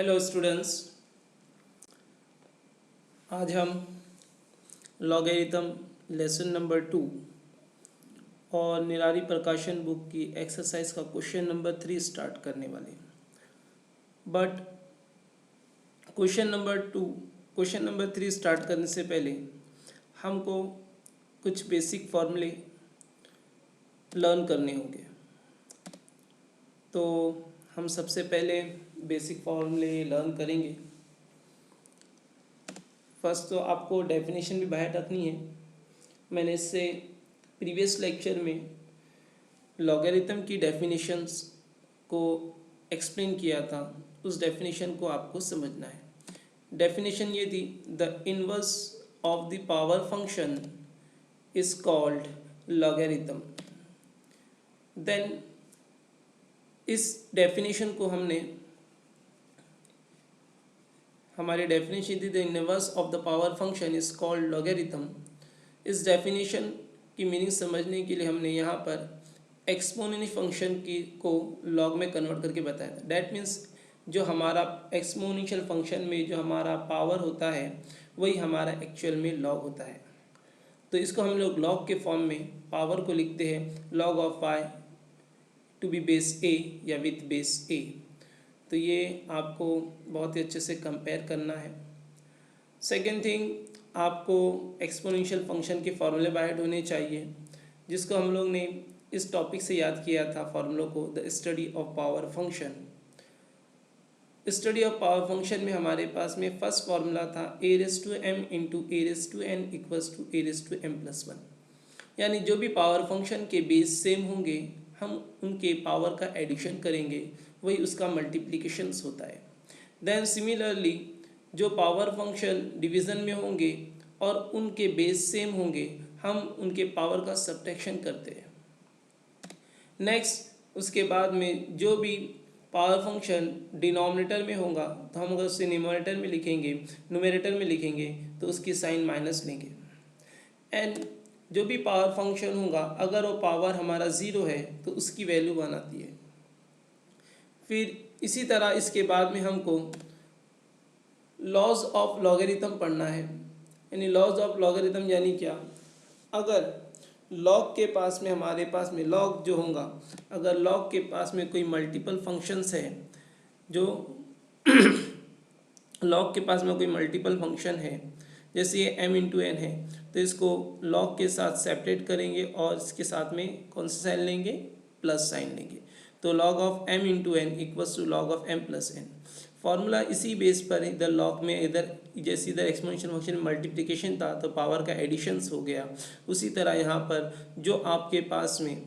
Hello students, आज हम logarithm lesson number 2 और निरारी प्रकाशन बुक की एक्सरसाइज का क्वेश्चन नंबर 3 स्टार्ट करने वाले हैं। बट क्वेश्चन नंबर 3 स्टार्ट करने से पहले हमको कुछ बेसिक फॉर्मूले लर्न करने होंगे। तो हम सबसे पहले बेसिक फॉर्मूले लर्न करेंगे। फर्स्ट तो आपको डेफिनेशन भी बाहर रखनी है। मैंने इससे प्रीवियस लेक्चर में लॉगरिथम की डेफिनेशंस को एक्सप्लेन किया था। उस डेफिनेशन को आपको समझना है। डेफिनेशन ये थी, the inverse of the power function is called logarithm. Then इस डेफिनेशन को हमारी डेफिनेशन थी, the inverse of the power function is called logarithm. इस डेफिनेशन की मीनिंग समझने के लिए हमने यहाँ पर एक्सपोनेंशियल फंक्शन को लॉग में कन्वर्ट करके बताया था। डैट मीन्स जो हमारा एक्सपोनेंशियल फंक्शन में जो हमारा पावर होता है वही हमारा एक्चुअल में लॉग होता है। तो इसको हम लोग लॉग के फॉर्म में पावर को लिखते हैं log of y to be base a या विथ बेस ए। तो ये आपको बहुत ही अच्छे से कंपेयर करना है। सेकेंड थिंग, आपको एक्सपोनेंशियल फंक्शन के फॉर्मूले बाय हार्ट होने चाहिए, जिसको हम लोग ने इस टॉपिक से याद किया था फॉर्मूलों को, the study of power function. Study of power function में हमारे पास में फर्स्ट फार्मूला था a raise to m into a raise to n equals to a raise to m plus one. यानी जो भी पावर फंक्शन के बेस सेम होंगे हम उनके पावर का एडिशन करेंगे, वही उसका मल्टीप्लिकेशंस होता है। देन सिमिलरली जो पावर फंक्शन डिवीज़न में होंगे और उनके बेस सेम होंगे हम उनके पावर का सब्ट्रैक्शन करते हैं। नेक्स्ट उसके बाद में जो भी पावर फंक्शन डिनोमिनेटर में होगा तो हम अगर उसे न्यूमरेटर में लिखेंगे, न्यूमरेटर में लिखेंगे तो उसकी साइन माइनस लेंगे। एंड जो भी पावर फंक्शन होगा अगर वो पावर हमारा ज़ीरो है तो उसकी वैल्यू 1 आती है। फिर इसी तरह इसके बाद में हमको लॉज ऑफ लॉगरिथम पढ़ना है। यानी लॉज ऑफ लॉगरिथम यानी क्या, अगर लॉग के पास में हमारे पास में लॉग जो होगा, अगर लॉग के पास में कोई मल्टीपल फंक्शंस है, जो लॉग के पास में कोई मल्टीपल फंक्शन है, जैसे ये m इंटू एन है, तो इसको लॉग के साथ सेपरेट करेंगे और इसके साथ में कौन सा साइन लेंगे, प्लस साइन लेंगे। तो log of m into n equals to log of m plus n. Formula इसी बेस पर इधर लॉग में इधर जैसे इधर एक्सपोनेंशियल फंक्शन में मल्टीप्लिकेशन था तो पावर का एडिशंस हो गया, उसी तरह यहाँ पर जो आपके पास में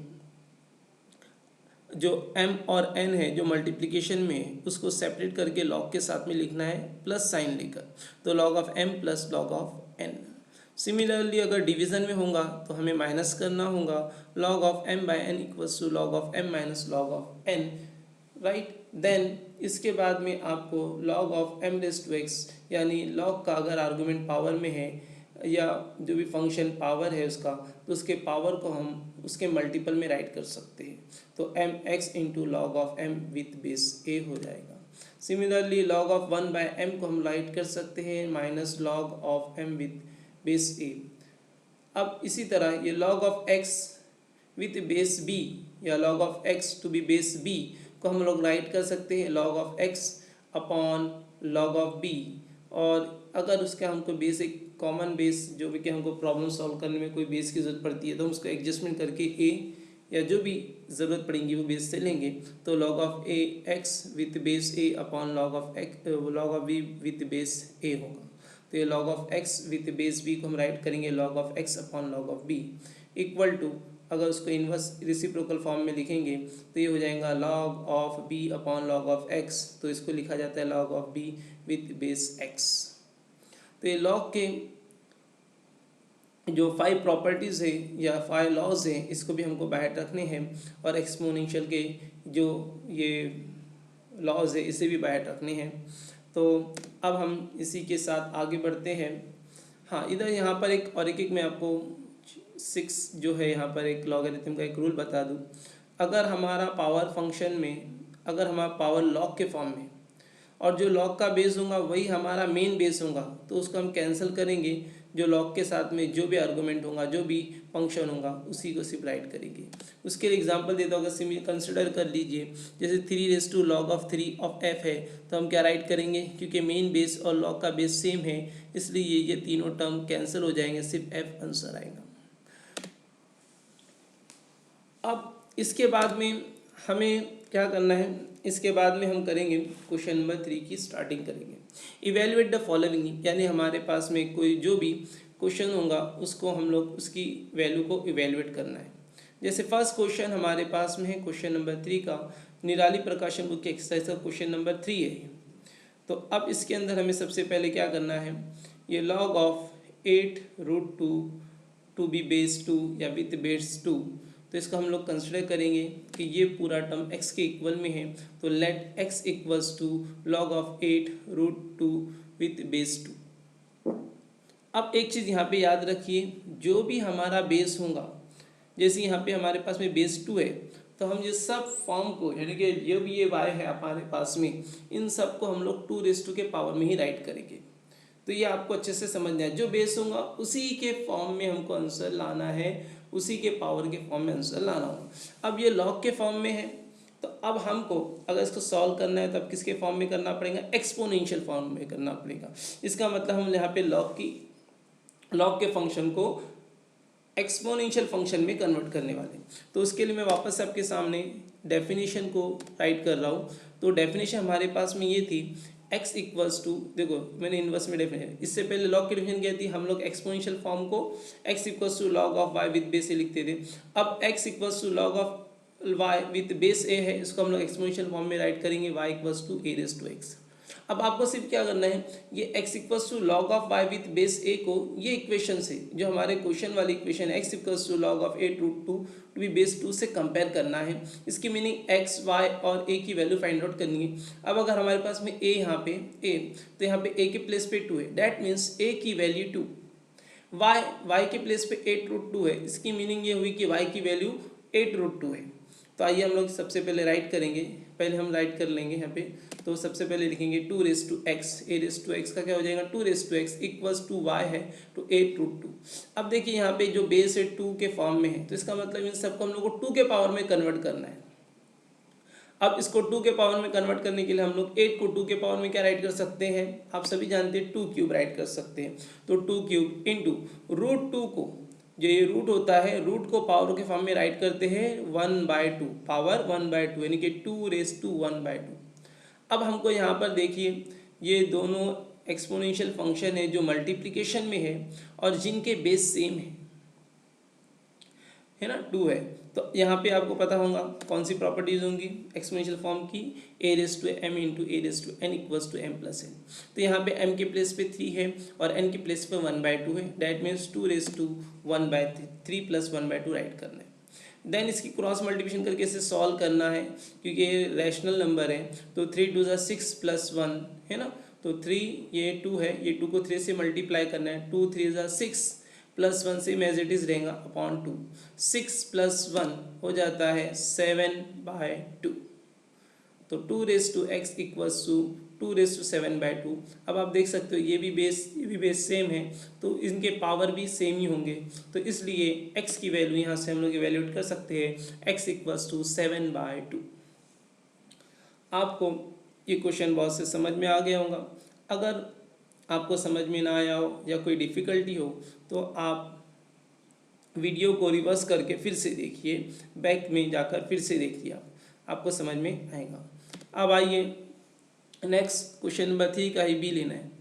जो m और n है जो मल्टीप्लिकेशन में उसको सेपरेट करके लॉग के साथ में लिखना है प्लस साइन लेकर, तो log of m plus log of n। Similarly अगर डिवीज़न में होगा तो हमें माइनस करना होगा, log of m by n equals to log of m minus log of n, right. Then इसके बाद में आपको log of m raise to x, यानी लॉग का अगर आर्गूमेंट पावर में है या जो भी फंक्शन पावर है उसका, तो उसके पावर को हम उसके मल्टीपल में राइट कर सकते हैं। तो m x into log of m with base a हो जाएगा। Similarly log of 1 by m को हम राइट कर सकते हैं minus log of m with base a। अब इसी तरह ये log of x with base b या log of x to be base b को हम लोग राइट कर सकते हैं log of x upon log of b। और अगर उसका हमको बेसिक कॉमन बेस जो भी कि हमको प्रॉब्लम सॉल्व करने में कोई बेस की ज़रूरत पड़ती है तो हम उसको एडजस्टमेंट करके a या जो भी ज़रूरत पड़ेगी वो बेस से लेंगे। तो log of a x with base a upon log of b with base a होगा। तो ये log of x with base b को हम राइट करेंगे log of x upon log of b equal to, अगर उसको इन्वर्स रेसिप्रोकल फॉर्म में लिखेंगे तो ये हो जाएगा log of b upon log of x, तो इसको लिखा जाता है log of b with base x। तो ये लॉग के जो 5 प्रॉपर्टीज़ है या 5 लॉज हैं इसको भी हमको बाहर रखने हैं, और एक्सपोनेंशियल के जो ये लॉज है इसे भी बाहर रखने हैं। तो अब हम इसी के साथ आगे बढ़ते हैं। हाँ, इधर यहाँ पर एक मैं आपको 6 जो है यहाँ पर एक लॉगरिथम का एक रूल बता दूँ। अगर हमारा पावर फंक्शन में अगर हमारा पावर लॉग के फॉर्म में और जो log का बेस होगा वही हमारा मेन बेस होगा, तो उसको हम कैंसिल करेंगे, जो log के साथ में जो भी आर्गूमेंट होगा, जो भी फंक्शन होगा, उसी को सिर्फ राइट करेंगे। उसके लिए एग्जांपल देता हूँ, अगर कंसिडर कर लीजिए, जैसे 3 ऑफ f है, तो हम क्या राइट करेंगे, क्योंकि मेन बेस और log का बेस सेम है, इसलिए ये तीनों टर्म कैंसिल हो जाएंगे, सिर्फ f आंसर आएगा। अब इसके बाद में हमें क्या करना है, इसके बाद में हम करेंगे क्वेश्चन नंबर 3 की स्टार्टिंग करेंगे। इवेल्युएट द फॉलोइंग, यानी हमारे पास में कोई जो भी क्वेश्चन होगा उसको हम लोग उसकी वैल्यू को इवेल्युएट करना है। जैसे फर्स्ट क्वेश्चन हमारे पास में है क्वेश्चन नंबर 3 का, निराली प्रकाशन बुक की एक्सरसाइज का क्वेश्चन नंबर 3 है। तो अब इसके अंदर हमें सबसे पहले क्या करना है, ये log of 8√2 to be base 2 या विथ बेस 2, तो इसको हम लोग कंसिडर करेंगे कि ये पूरा टर्म x के इक्वल में है, तो let x equals to log of 8√2 with base 2। अब एक चीज़ यहाँ पे याद रखिए, जो भी हमारा बेस होगा, जैसे यहाँ पे हमारे पास में बेस 2 है, तो हम ये सब फॉर्म को, यानी कि ये भी ये y है हमारे पास में, इन सब को हम लोग 2 के पावर में ही राइट करेंगे। तो ये आपको अच्छे से समझना है, जो बेस होगा उसी के फॉर्म में हमको आंसर लाना है, उसी के पावर के फॉर्म में आंसर लाना होगा। अब ये लॉग के फॉर्म में है, तो अब हमको अगर इसको सॉल्व करना है तो अब किसके फॉर्म में करना पड़ेगा, एक्सपोनेंशियल फॉर्म में करना पड़ेगा। इसका मतलब हम यहाँ पे लॉग के फंक्शन को एक्सपोनेंशियल फंक्शन में कन्वर्ट करने वाले। तो उसके लिए मैं वापस से आपके सामने डेफिनेशन को राइट कर रहा हूँ। तो डेफिनेशन हमारे पास में ये थी, x इक्वल्स टू, देखो मैंने इन्वर्स में डेफिनेशन, इससे पहले लॉग की डेफिनेशन क्या थी, हम लोग एक्सपोनेंशियल फॉर्म को x equals to log of y with base a लिखते थे। अब x equals to log of y with base a है, इसको हम लोग एक्सपोनेंशियल फॉर्म में राइट करेंगे, y equals to a raise to x। अब आपको सिर्फ क्या करना है, ये x equals to log of y with base a को ये इक्वेशन से, जो हमारे क्वेश्चन वाली इक्वेशन है x equals to log of 8√2 to be base 2 से कंपेयर करना है। इसकी मीनिंग x y और a की वैल्यू फाइंड आउट करनी है। अब अगर हमारे पास में a यहाँ पे a, तो यहाँ पे a के प्लेस पे 2 है, डैट मीन्स a की वैल्यू 2, y के प्लेस पे 8√2 है, इसकी मीनिंग ये हुई कि y की वैल्यू 8√2 है। तो आइए हम लोग सबसे पहले राइट करेंगे, पहले हम राइट कर लेंगे यहाँ पे। तो सबसे पहले लिखेंगे 2⁻x, a⁻x का क्या हो जाएगा 2⁻x इक्वल्स टू y है तो 8√2। अब देखिए यहाँ पे जो बेस है 2 के फॉर्म में है, तो इसका मतलब इन सबको हम लोग को 2 के पावर में कन्वर्ट करना है। अब इसको 2 के पावर में कन्वर्ट करने के लिए हम लोग 8 को 2 के पावर में क्या राइट कर सकते हैं, आप सभी जानते हैं 2 क्यूब राइट कर सकते हैं। तो 2 क्यूब इंटू √2 को, जो ये रूट होता है, रूट को पावर के फॉर्म में राइट करते हैं 1/2, पावर 1/2 यानी कि 2⁻1/2। अब हमको यहाँ पर देखिए, ये दोनों एक्सपोनेंशियल फंक्शन है जो मल्टीप्लिकेशन में है और जिनके बेस सेम है ना, 2 है। तो यहाँ पे आपको पता होगा कौन सी प्रॉपर्टीज होंगी एक्सपोनेंशियल फॉर्म की, a⁻m into a⁻n equals to m+n। तो यहाँ पे m के प्लेस पे 3 है और n के प्लेस पे 1/2 है, डैट मीन्स 2⁻1/3 प्लस 1/2 राइट करना है। देन इसकी क्रॉस मल्टीप्लिकेशन करके इसे सॉल्व करना है, क्योंकि ये रैशनल नंबर है। तो 3 2 6 प्लस 1 है ना, तो 3 ये 2 है, ये 2 को 3 से मल्टीप्लाई करना है, 2 3 6 plus 1 same as it is रहेगा अपॉन 2, 6 प्लस 1 हो जाता है 7/2। तो 2⁻x इक्वल्स टू 2⁻7/2। अब आप देख सकते हो ये भी बेस सेम है, तो इनके पावर भी सेम ही होंगे। तो इसलिए x की वैल्यू यहाँ से हम लोग इवेल्युएट कर सकते हैं, x इक्वल्स टू 7/2। आपको ये क्वेश्चन बहुत से समझ में आ गया होगा। अगर आपको समझ में ना आया हो या कोई डिफ़िकल्टी हो तो आप वीडियो को रिवर्स करके फिर से देखिए, बैक में जाकर फिर से देखिए, आपको समझ में आएगा। अब आइए नेक्स्ट क्वेश्चन नंबर 3 का ही बी लेना है।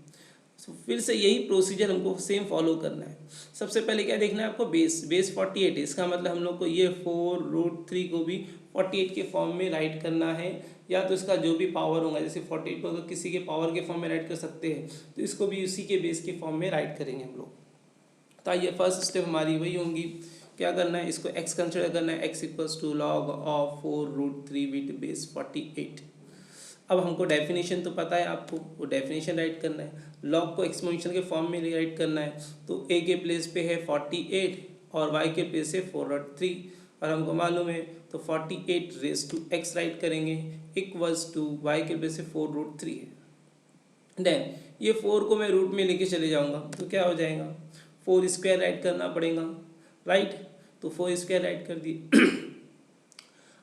तो फिर से यही प्रोसीजर हमको सेम फॉलो करना है। सबसे पहले क्या देखना है आपको, बेस 48 है, इसका मतलब हम लोग को ये 4√3 को भी 48 के फॉर्म में राइट करना है, या तो इसका जो भी पावर होगा, जैसे 48 को अगर किसी के पावर के फॉर्म में राइट कर सकते हैं तो इसको भी उसी के बेस के फॉर्म में राइट करेंगे हम लोग। तो आइए फर्स्ट स्टेप हमारी वही होंगी, क्या करना है, इसको x कंसिडर करना है, x equals to log of 4√3 with base 48। अब हमको डेफिनेशन तो पता है आपको, वो डेफिनेशन राइट करना है, लॉग को एक्सपोनेंशियल के फॉर्म में राइट करना है। तो a के प्लेस पे है 48 और y के प्लेस है 4√3 और हमको मालूम है, तो 48 रेज़ टू x राइट करेंगे इक्वल्स टू y के प्लेस से 4√3 है। देन ये 4 को मैं रूट में लेके चले जाऊंगा तो क्या हो जाएगा, 4 स्क्वायर राइट करना पड़ेगा, राइट। तो 4 स्क्वायर राइट कर दिए।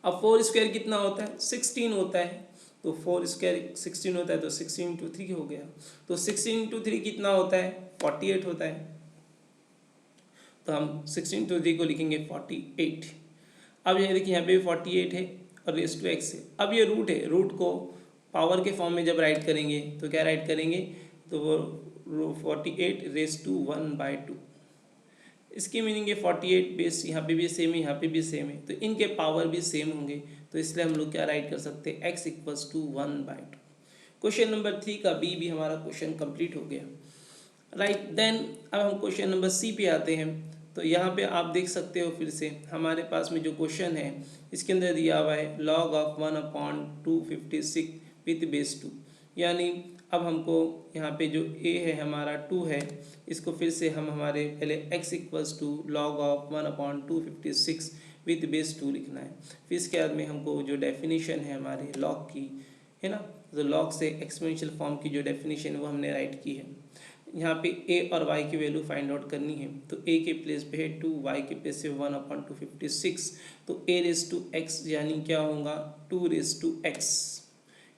अब 4 स्क्वायर कितना होता है, 16 होता है। तो 4 स्क्वायर 16 होता है, तो 16 इंटू 3 हो गया। तो 16 इंटू 3 कितना होता है, 48 होता है। तो हम 16 इंटू 3 को लिखेंगे 48। अब ये देखिए यहाँ पे 48 है और रेस टू एक्स है। अब ये रूट है, रूट को पावर के फॉर्म में जब राइट करेंगे तो क्या राइट करेंगे, तो वो 48 रेस टू 1/2। इसकी मीनिंग है 48 बेस यहाँ पे भी सेम है, यहाँ पे भी सेम है, तो इनके पावर भी सेम होंगे। तो इसलिए हम लोग क्या राइट कर सकते हैं, x equals to 1/2। Question number 3 का बी भी हमारा क्वेश्चन कंप्लीट हो गया, राइट। देन अब हम क्वेश्चन नंबर सी पे आते हैं। तो यहाँ पे आप देख सकते हो फिर से हमारे पास में जो क्वेश्चन है इसके अंदर दिया हुआ है log ऑफ 1/256 विथ बेस 2। यानी अब हमको यहाँ पे जो a है हमारा 2 है, इसको फिर से हम हमारे पहले x equals to log of 1/256 with base 2 लिखना है। फिर इसके बाद में हमको जो डेफिनेशन है हमारे लॉग की, है ना, तो लॉग से एक्सपोनेंशियल फॉर्म की जो डेफिनेशन है वो हमने राइट की है। यहाँ पे a और y की वैल्यू फाइंड आउट करनी है। तो a के प्लेस पे है 2, y के प्लेस पे 1/256। तो a रेस टू x यानी क्या होगा, 2 raise to x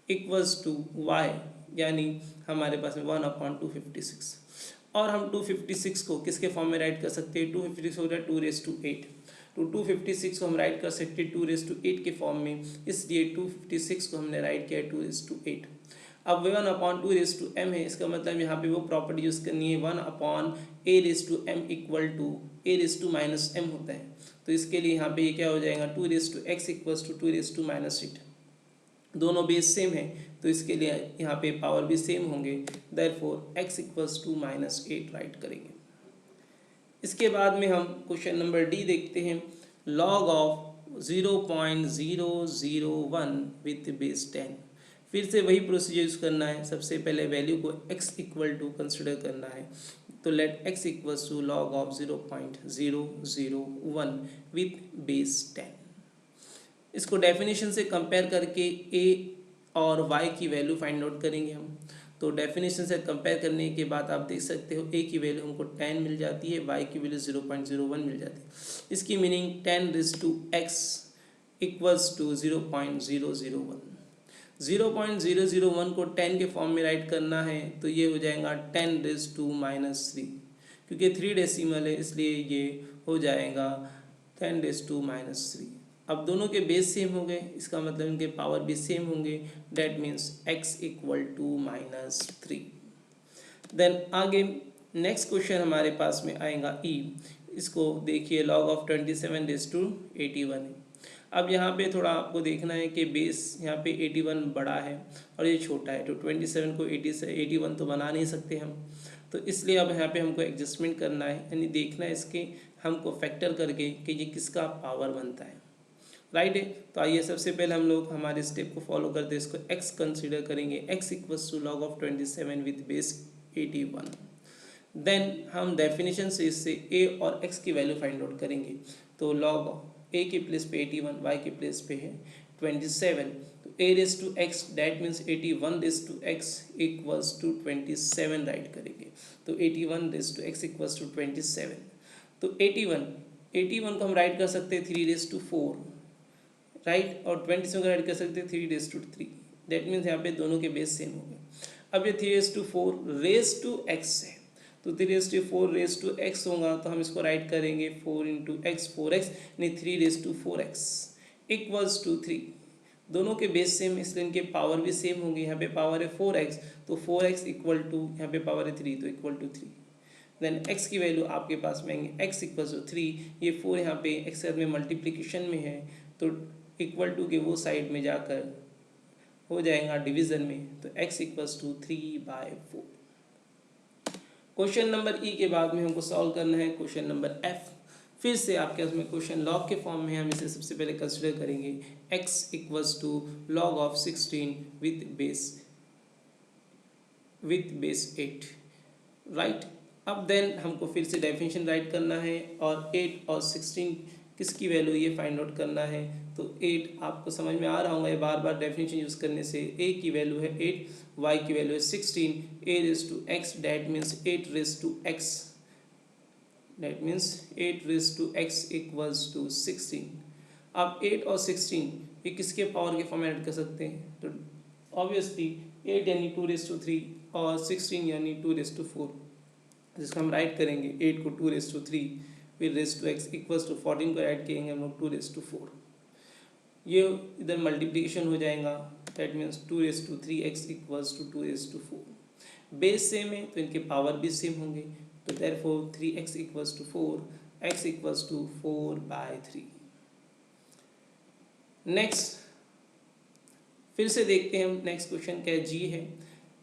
equals to y यानी हमारे पास में 1/256। और हम 256 को किसके फॉर्म में राइट कर सकते हैं, 256 हो गया 2 रेस टू 8। तो 256 को हम राइट कर सकते हैं 2 रेस टू 8 के फॉर्म में, इसलिए 256 को हमने राइट किया 2 रेस टू 8। अब 1/2 रेस टू m है, इसका मतलब यहाँ पे वो प्रॉपर्टी यूज़ करनी है 1/a raise to m equal to a raise to minus m होता है। तो इसके लिए यहाँ पे ये क्या हो जाएगा, 2 raise to x equals to 2 raise to minus 8। दोनों बेस सेम है तो इसके लिए यहाँ पे पावर भी सेम होंगे, therefore x equals to -8 write करेंगे। इसके बाद में हम क्वेश्चन नंबर डी देखते हैं, लॉग ऑफ 0.001 विथ बेस 10। फिर से वही प्रोसीजर यूज़ करना है, सबसे पहले वैल्यू को x इक्वल टू कंसिडर करना है। तो let x equals to log of 0.001 with base 10। इसको डेफिनेशन से कंपेयर करके a और y की वैल्यू फाइंड आउट करेंगे हम। तो डेफिनेशन से कंपेयर करने के बाद आप देख सकते हो a की वैल्यू हमको 10 मिल जाती है, y की वैल्यू 0.01 मिल जाती है। इसकी meaning 10 raise to x equals to 0.001। 0.001 को 10 के फॉर्म में राइट करना है तो ये हो जाएगा 10 रेज़ टू -3, क्योंकि 3 डेसिमल है इसलिए ये हो जाएगा 10 रेज़ टू -3। अब दोनों के बेस सेम हो गए, इसका मतलब इनके पावर भी सेम होंगे, that means x equal to -3। Then आगे नेक्स्ट क्वेश्चन हमारे पास में आएगा ई। इसको देखिए लॉग ऑफ 27 रेज़ टू 81 है। अब यहाँ पे थोड़ा आपको देखना है कि बेस यहाँ पे 81 बड़ा है और ये छोटा है, तो 27 को 80 से 81 तो बना नहीं सकते हम। तो इसलिए अब यहाँ पे हमको एडजस्टमेंट करना है, यानी देखना है इसके हमको फैक्टर करके कि ये किसका पावर बनता है, राइट है। तो आइए सबसे पहले हम लोग हमारे स्टेप को फॉलो करते हैं, इसको x कंसीडर करेंगे, x equals to log of 27 with base 81। Then हम डेफिनेशन से इससे a और x की वैल्यू फाइंड आउट करेंगे। तो लॉग a के प्लेस पे 81, y के प्लेस पे है 27, तो a raise to x that means 81 raise to x equals to 27 write करेंगे। तो 81 raise to x equals to 27। तो 81 को हम राइट कर सकते हैं 3 रेस टू 4, राइट, और 27 को राइट कर सकते हैं 3 रेस टू 3। दैट मीन्स यहाँ पे दोनों के बेस सेम हो गए। अब ये 3 raise to 4 raise to x है, तो 3 raise to 4 raise to x होगा, तो हम इसको राइट करेंगे 4 इंटू एक्स 4x, यानी 3 raise to 4x equals to 3। दोनों के बेस सेम इसलिए इनके पावर भी सेम होंगे। यहाँ पे पावर है 4x, तो 4x इक्वल टू यहाँ पे पावर है 3, तो इक्वल टू 3। देन x की वैल्यू आपके पास में आएंगे x इक्वल्स टू 3, ये 4 यहाँ पे x में मल्टीप्लिकेशन में है तो इक्वल टू के वो साइड में जाकर हो जाएगा डिवीजन में, तो x equals to 3/4। Question number e के बाद में हमको सॉल्व करना है क्वेश्चन नंबर एफ। फिर से आपके उसमें क्वेश्चन लॉग के फॉर्म में हम इसे सबसे पहले कंसिडर करेंगे, x equals to log of 16 with base 8, right. अब देन हमको फिर से डेफिनेशन राइट करना है और 8 और 16 किसकी वैल्यू ये फाइंड आउट करना है। तो 8 आपको समझ में आ रहा होगा, ये बार बार डेफिनेशन यूज़ करने से। a की वैल्यू है 8, y की वैल्यू है 16, a raise to x that means 8 raise to x, that means 8 raise to x equals to 16। अब 8 और 16 ये किसके पावर के फॉर्म में ऐड कर सकते हैं, तो ऑब्वियसली 8 यानी 2 रेज टू 3 और 16 यानी 2 रेज टू 4, जिसको हम राइट करेंगे 8 को 2 रेज टू 3 फिर raise to x equals to 14 को ऐड करेंगे हम लोग 2 रेज टू 4, ये इधर मल्टीप्लिकेशन हो जाएगा, that means 2 raise to 3x equals to 2 raise to 4। Base same है तो इनके पावर भी सेम होंगे, तो therefore 3x equals to 4, x equals to 4/3। Next फिर से देखते हैं हम, नेक्स्ट क्वेश्चन क्या है, जी है।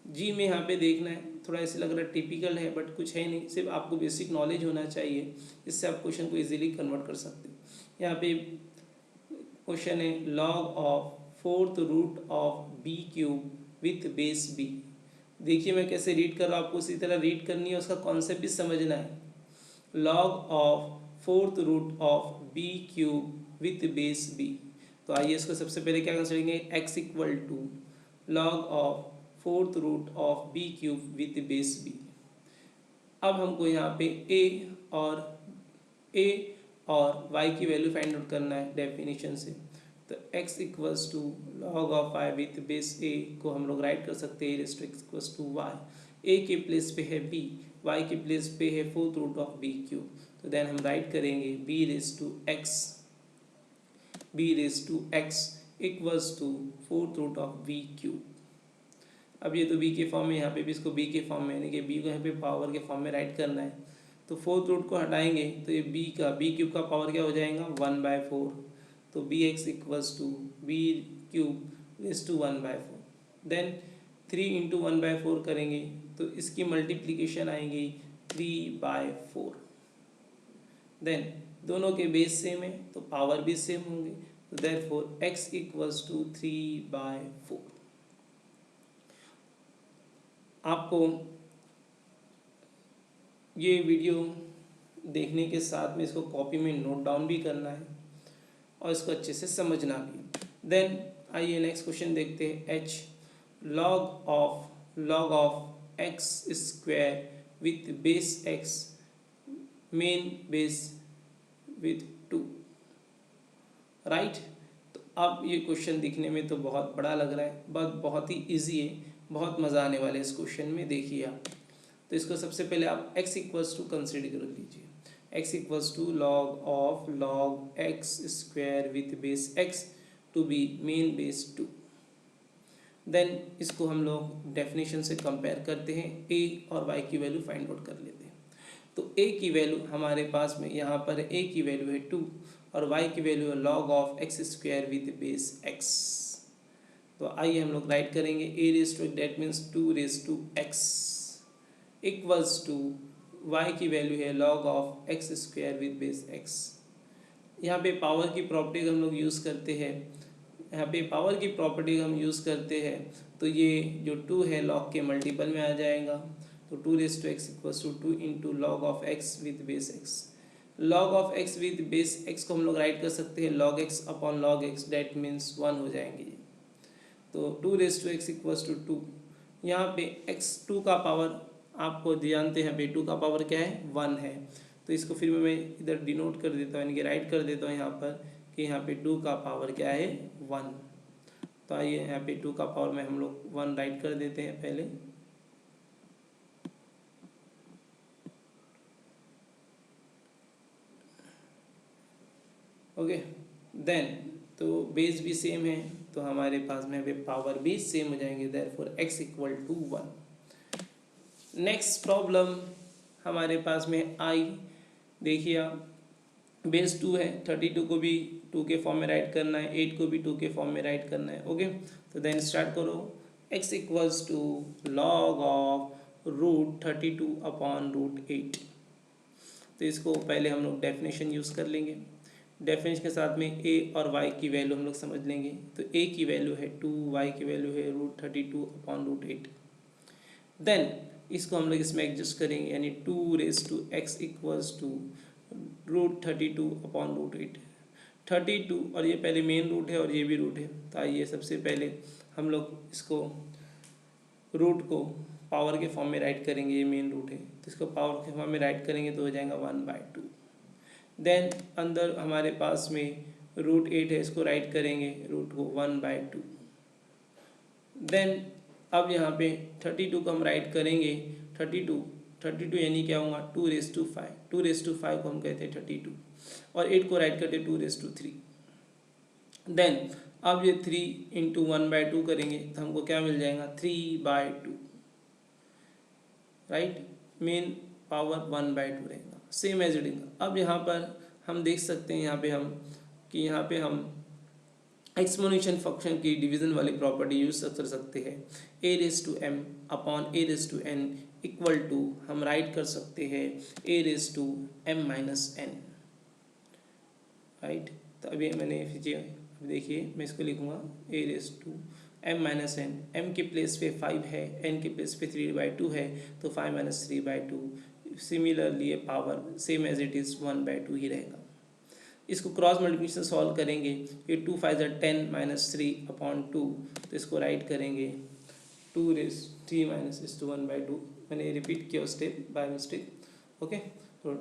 जी में यहाँ पे देखना है, थोड़ा ऐसे लग रहा है टिपिकल है बट कुछ है नहीं, सिर्फ आपको बेसिक नॉलेज होना चाहिए, इससे आप क्वेश्चन को इजीली कन्वर्ट कर सकते हैं। यहाँ पे क्वेश्चन है log of 4th root of b cube with base b। देखिए मैं कैसे रीड कर रहा हूँ, आपको उसी तरह रीड करनी है, उसका कॉन्सेप्ट भी समझना है। Log of 4th root of b cube with base b, तो आइए इसको सबसे पहले क्या करेंगे, x equal to log of 4th root of b cube with base b। अब हमको यहाँ पे a और y की वैल्यू फाइंड आउट करना है डेफिनेशन से, तो x equals to log of y with base a को हम लोग राइट कर सकते हैं raised equals to y, a के प्लेस पे है b, y के प्लेस पे है 4th root of b cube, तो देन हम राइट करेंगे b raise to x equals to 4th root of b cube. अब ये तो b के फॉर्म में, यहाँ पे भी इसको b के फॉर्म में, यानी कि b को यहाँ पे पावर के फॉर्म में राइट करना है, तो 4th रूट को हटाएंगे तो ये b क्यूब का पावर क्या हो जाएगा 1/4, तो bx equals to b cube raise to 1/4। Then 3 into 1/4 करेंगे तो इसकी मल्टीप्लीकेशन आएंगी 3/4। देन दोनों के बेस सेम है तो पावर भी सेम होंगे, तो देयरफॉर x इक्वल्स टू 3/4। आपको ये वीडियो देखने के साथ में इसको कॉपी में नोट डाउन भी करना है और इसको अच्छे से समझना भी। देन आइए नेक्स्ट क्वेश्चन देखते हैं, h log of x square with base x main base with 2, right. तो अब ये क्वेश्चन दिखने में तो बहुत बड़ा लग रहा है बट बहुत ही इजी है, बहुत मज़ा आने वाला है इस क्वेश्चन में, देखिए आप। तो इसको सबसे पहले आप x इक्वल्स टू कंसिडर कर लीजिए, x equals to log x square with base x to be main base 2। Then इसको हम लोग डेफिनेशन से कंपेयर करते हैं, a और y की वैल्यू फाइंड आउट कर लेते हैं। तो a की वैल्यू हमारे पास में यहाँ पर a की वैल्यू है 2 और y की वैल्यू है log of x square with base x। तो आइए हम लोग राइट करेंगे a raise to that means 2 raise to x equals to y की वैल्यू है log of x square with base x। यहाँ पे पावर की प्रॉपर्टी हम लोग यूज़ करते हैं, यहाँ पे पावर की प्रॉपर्टी हम यूज़ करते हैं, तो ये जो 2 है लॉग के मल्टीपल में आ जाएगा, तो 2 raise to x equals to 2 into log of x with base x। Log of x with base x को हम लोग राइट कर सकते हैं log x upon log x, that means 1 हो जाएंगे, तो 2 raise to x equals to 2। यहाँ पे x2 का पावर आपको जानते हैं, 2 का पावर क्या है 1 है, तो इसको फिर मैं इधर डिनोट कर देता हूँ, यानी कि राइट कर देता हूँ यहाँ पर कि यहाँ पे 2 का पावर क्या है 1। तो आइए यहाँ पे 2 का पावर में हम लोग 1 राइट कर देते हैं पहले, ओके। देन तो बेस भी सेम है तो हमारे पास में भी पावर भी सेम हो जाएंगे, therefore x equal to 1। Next problem हमारे पास में आई, देखिए आप बेस 2 है, 32 को भी 2 के फॉर्म में राइट करना है, 8 को भी 2 के फॉर्म में राइट करना है, ओके। तो देन स्टार्ट करो, x equals to log of root 32 upon root 8। तो इसको पहले हम लोग डेफिनेशन यूज़ कर लेंगे, डेफिनेशन के साथ में a और y की वैल्यू हम लोग समझ लेंगे। तो a की वैल्यू है 2, y की वैल्यू है रूट 32 अपॉन रूट 8। देन इसको हम लोग इसमें एडजस्ट करेंगे, यानी 2 raise to x equals to √32/√8। 32 और ये पहले मेन रूट है और ये भी रूट है, तो आइए सबसे पहले हम लोग इसको रूट को पावर के फॉर्म में राइट करेंगे। ये मेन रूट है तो इसको पावर के फॉर्म में राइट करेंगे तो हो जाएगा 1/2। देन अंदर हमारे पास में √8 है, इसको राइट करेंगे रूट को 1/2। देन अब यहाँ पे 32 को हम राइट करेंगे 32 यानी क्या होगा 2⁵. 2⁵ को हम कहते हैं 32 और 8 को राइट करते हैं 2⁵. देन अब ये 3 इंटू 1/2 करेंगे तो हमको क्या मिल जाएगा 3/2, राइट। मेन पावर 1/2 रहेगा, सेम एज इट इज। अब यहाँ पर हम देख सकते हैं यहाँ पे हम एक्सपोनेंशियल फंक्शन की डिवीजन वाली प्रॉपर्टी यूज कर सकते हैं। a/m/a/n इक्वल टू हम राइट कर सकते हैं a/m-n, राइट। तो अभी मैंने देखिए मैं इसको लिखूँगा a/m-n, m के प्लेस पे 5 है, n के प्लेस पे 3/2 है तो 5 - 3/2। सिमिलरली ये power same as it is 1/2 ही रहेगा। इसको क्रॉस मल्टीप्लिकेशन सॉल्व करेंगे, ये 2 × 5 = 10 - 3/2, तो इसको राइट करेंगे 2⁵ is to 1/2। मैंने रिपीट किया स्टेप बाय मिस्टेक, ओके। तो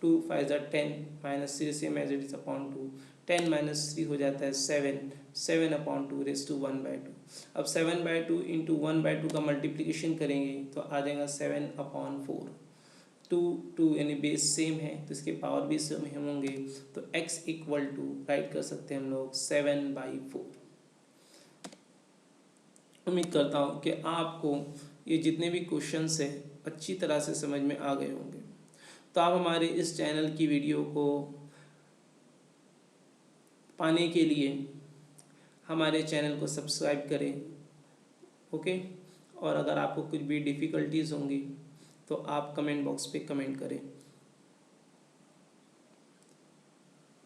2 × 5 = 10 - 3 same as it is upon 2, 10 - 3 हो जाता है 7, 7/2 raised to 1/2। अब 7/2 इंटू 1/2 का मल्टीप्लिकेशन करेंगे तो आ जाएगा 7/4। 2 यानी बेस सेम है तो इसके पावर भी सेम होंगे, तो x इक्वल टू राइट कर सकते हैं हम लोग 7/4। उम्मीद करता हूँ कि आपको ये जितने भी क्वेश्चंस हैं अच्छी तरह से समझ में आ गए होंगे। तो आप हमारे इस चैनल की वीडियो को पाने के लिए हमारे चैनल को सब्सक्राइब करें, ओके। और अगर आपको कुछ भी डिफ़िकल्टीज होंगी तो आप कमेंट बॉक्स पे कमेंट करें।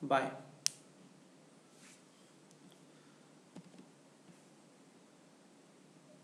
बाय।